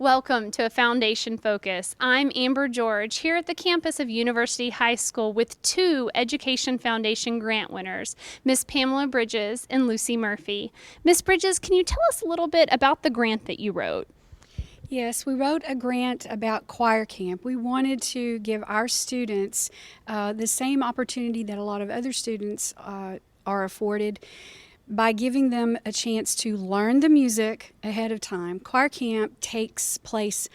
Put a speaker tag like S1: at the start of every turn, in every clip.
S1: Welcome to Foundation Focus. I'm Amber George here at the campus of University High School with two Education Foundation grant winners, Miss Pamela Bridges and Lucy Murphy. Miss Bridges, can you tell us a little bit about the grant that you wrote?
S2: Yes, we wrote a grant about choir camp. We wanted to give our students the same opportunity that a lot of other students are afforded by giving them a chance to learn the music ahead of time. Choir camp takes place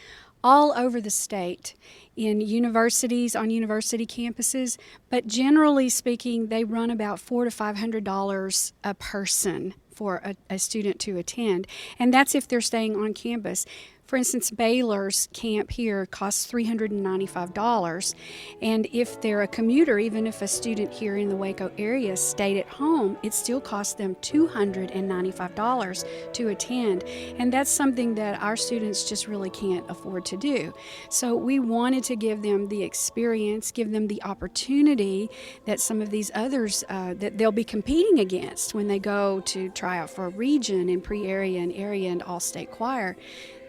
S2: all over the state in universities, on university campuses, but generally speaking, they run about $400 to $500 a person for a student to attend, and that's if they're staying on campus. For instance, Baylor's camp here costs $395, and if they're a commuter, even if a student here in the Waco area stayed at home, it still costs them $295 to attend, and that's something that our students just really can't afford to do. So we wanted to give them the experience, give them the opportunity that some of these others that they'll be competing against when they go to try out for a region and pre-area and area and all-state choir.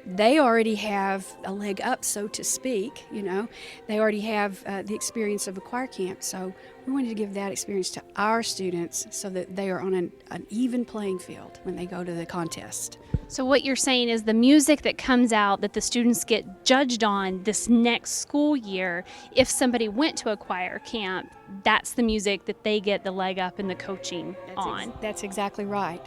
S2: They already have a leg up, so to speak. They already have the experience of a choir camp. So we wanted to give that experience to our students so that they are on an even playing field when they go to the contest.
S1: So what you're saying is the music that comes out that the students get judged on this next school year, if somebody went to a choir camp, that's the music that they get the leg up in the coaching on.
S2: That's exactly right.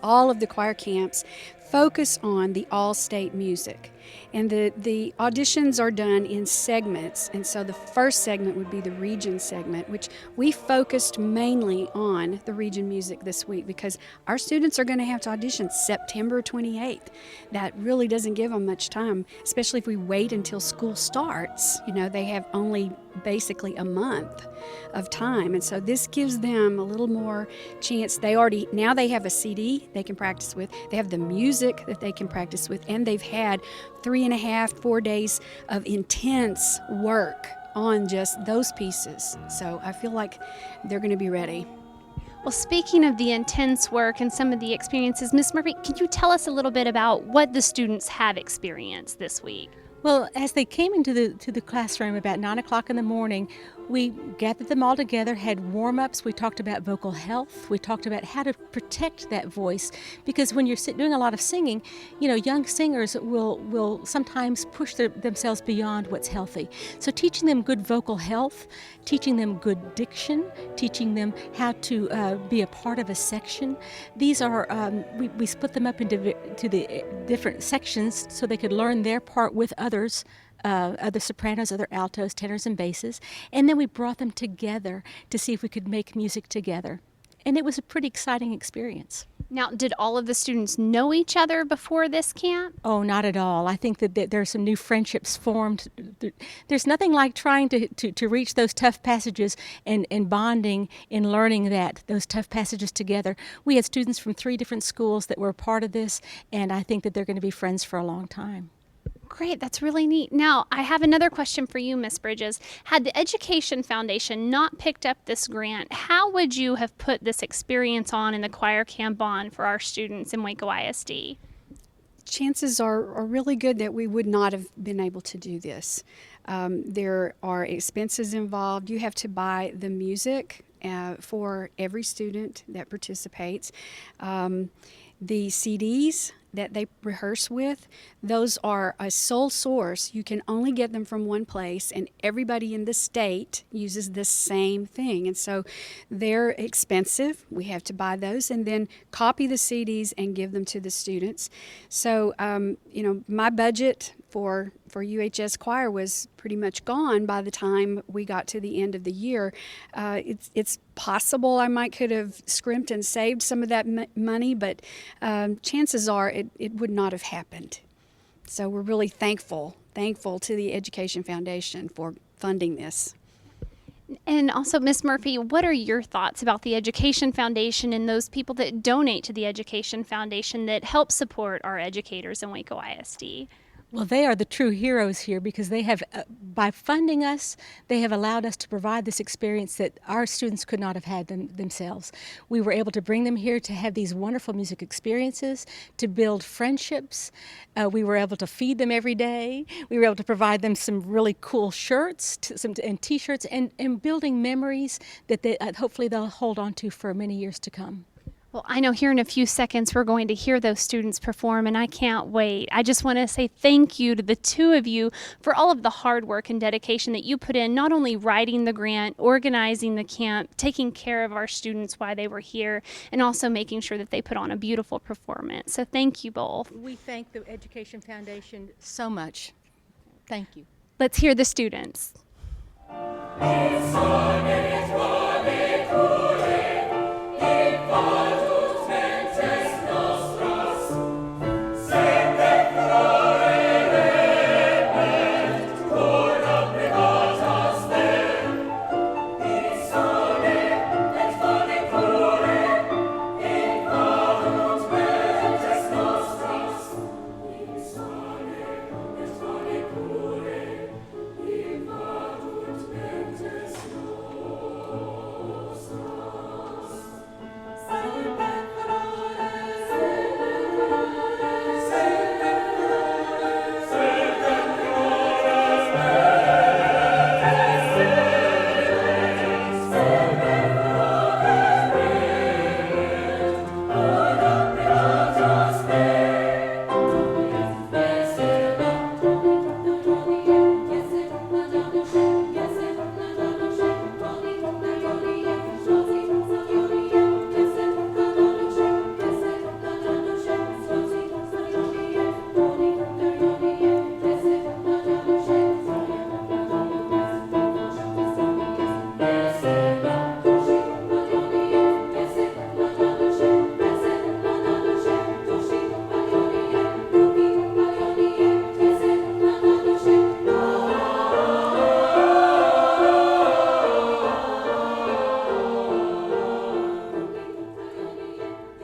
S2: All of the choir camps focus on the all-state music. And the auditions are done in segments. And so the first segment would be the region segment, which we focused mainly on the region music this week because our students are going to have to audition September 28th. That really doesn't give them much time, especially if we wait until school starts. They have only basically a month of time, and so this gives them a little more chance. They have a CD they can practice with, they have the music that they can practice with, and they've had 3.5-4 days of intense work on just those pieces. So I feel like they're going to be ready.
S1: Well, speaking of the intense work and some of the experiences, Miss Murphy, can you tell us a little bit about what the students have experienced this week?
S3: Well, as they came into the classroom about 9 o'clock in the morning, we gathered them all together, had warm-ups. We talked about vocal health. We talked about how to protect that voice, because when you're doing a lot of singing, young singers will sometimes push themselves beyond what's healthy. So teaching them good vocal health, teaching them good diction, teaching them how to be a part of a section. These are, we split them up into the different sections so they could learn their part with others, other sopranos, other altos, tenors, and basses. And then we brought them together to see if we could make music together. And it was a pretty exciting experience.
S1: Now, did all of the students know each other before this camp?
S3: Oh, not at all. I think that there are some new friendships formed. There's nothing like trying to reach those tough passages and bonding and learning those tough passages together. We had students from 3 different schools that were a part of this, and I think that they're going to be friends for a long time.
S1: Great, that's really neat. Now, I have another question for you, Miss Bridges. Had the Education Foundation not picked up this grant, how would you have put this experience on in the choir camp on for our students in Waco ISD?
S2: Chances are really good that we would not have been able to do this. There are expenses involved. You have to buy the music for every student that participates. The CDs that they rehearse with, those are a sole source. You can only get them from one place, and everybody in the state uses the same thing. And so they're expensive. We have to buy those and then copy the CDs and give them to the students. So, my budget for UHS choir was pretty much gone by the time we got to the end of the year. It's possible I could have scrimped and saved some of that money, but chances are it would not have happened. So we're really thankful to the Education Foundation for funding this.
S1: And also, Miss Murphy, what are your thoughts about the Education Foundation and those people that donate to the Education Foundation that help support our educators in Waco ISD?
S3: Well, they are the true heroes here because they have, by funding us, they have allowed us to provide this experience that our students could not have had themselves. We were able to bring them here to have these wonderful music experiences, to build friendships. We were able to feed them every day. We were able to provide them some really cool shirts and T-shirts and building memories that hopefully they'll hold on to for many years to come.
S1: Well, I know here in a few seconds we're going to hear those students perform, and I can't wait. I just want to say thank you to the two of you for all of the hard work and dedication that you put in, not only writing the grant, organizing the camp, taking care of our students while they were here, and also making sure that they put on a beautiful performance. So thank you both.
S3: We thank the Education Foundation so much. Thank you.
S1: Let's hear the students.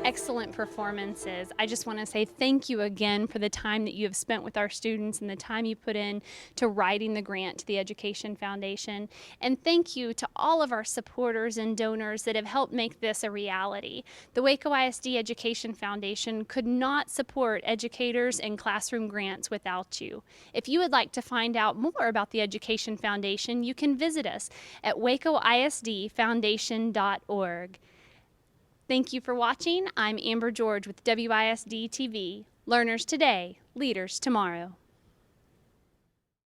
S1: Excellent performances. I just want to say thank you again for the time that you have spent with our students and the time you put in to writing the grant to the Education Foundation. And thank you to all of our supporters and donors that have helped make this a reality. The Waco ISD Education Foundation could not support educators and classroom grants without you. If you would like to find out more about the Education Foundation, you can visit us at wacoisdfoundation.org. Thank you for watching. I'm Amber George with WISD TV. Learners today, leaders tomorrow.